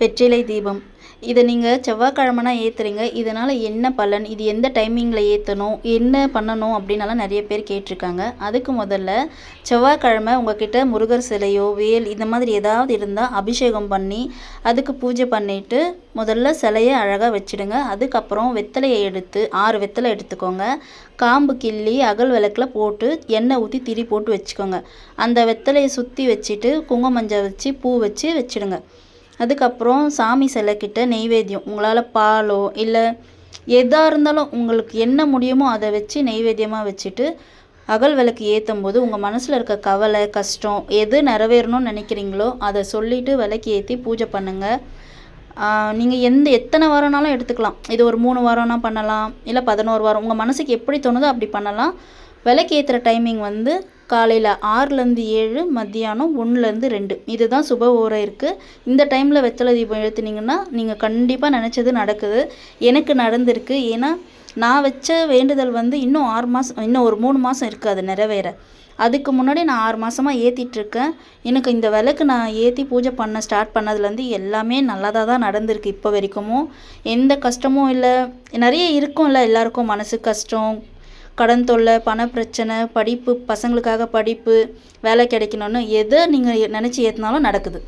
வெற்றிலை தீபம். இத நீங்க செவ்வாய்க்கிழமைனா ஏத்துறீங்க. இதனால என்ன பலன்? இது எந்த டைமிங்கில ஏத்தணும்? என்ன பண்ணணும்? அப்படின்னலாம் நெறைய பேர் கேட்டுருக்காங்க. அதுக்கு முதல்ல செவ்வாய்க்கிழமை உங்ககிட்ட முருகர் சிலையோ, வேல் இந்த மாதிரி ஏதாவது இருந்தா அபிஷேகம் பண்ணி, அதுக்கு பூஜை பண்ணிட்டு, முதல்ல சிலைய அழகா வச்சுடுங்க. அதுக்கப்புறம் வெத்தலைய எடுத்து 6 வெத்தலை எடுத்துக்கோங்க. காம்பு கிள்ளி அகல் விளக்குல போட்டு எண்ணெய் ஊத்தி திரி போட்டு வச்சுக்கோங்க. அந்த வெத்தலைய சுத்தி வச்சுட்டு, குங்கும மஞ்சள் வச்சு, பூ வச்சு வச்சுடுங்க. அதுக்கப்புறம் சாமி சிலைக்கிட்ட நெய்வேத்தியம் உங்களால் பாலோ இல்லை எதாக இருந்தாலும் உங்களுக்கு என்ன முடியுமோ அதை வச்சு நெய்வேத்தியமாக வச்சுட்டு அகல் விளக்கு ஏற்றும் போது உங்கள் மனசில் இருக்க கவலை கஷ்டம் எது நிறைவேறணும்னு நினைக்கிறீங்களோ அதை சொல்லிவிட்டு விளக்கு ஏற்றி பூஜை பண்ணுங்கள். நீங்கள் எத்தனை வாரம்னாலும் எடுத்துக்கலாம். இது ஒரு 3 வாரம்னா பண்ணலாம், இல்லை 11 வாரம் உங்கள் மனசுக்கு எப்படி தோணுதோ அப்படி பண்ணலாம். விளக்கு ஏற்றுற டைமிங் வந்து காலையில் 6லேருந்து 7, மத்தியானம் 1லேருந்து 2 இதுதான் சுப ஓரை இருக்குது. இந்த டைமில் வெத்தலை தீபம் ஏற்றுனீங்கன்னா நீங்கள் கண்டிப்பாக நினச்சது நடக்குது. எனக்கு நடந்திருக்கு. ஏன்னா நான் வச்ச வேண்டுதல் வந்து இன்னும் 6 மாதம் இன்னும் ஒரு 3 மாதம் இருக்குது அது நிறைவேற. அதுக்கு முன்னாடி நான் 6 மாதமாக ஏற்றிட்டுருக்கேன். எனக்கு இந்த விளக்கு நான் ஏற்றி பூஜை பண்ண ஸ்டார்ட் பண்ணதுலேருந்து எல்லாமே நல்லதாக தான் நடந்திருக்கு. இப்போ வரைக்கும் எந்த கஷ்டமும் இல்லை. நிறைய இருக்கும்ல எல்லாருக்கும் மனசு கஷ்டம், கடன் தொல்லை, பண பிரச்சனை, படிப்பு பசங்களுக்காக படிப்பு, வேலை கிடைக்கணும்னு எதை நீங்கள் நினச்சி ஏற்றினாலும் நடக்குது.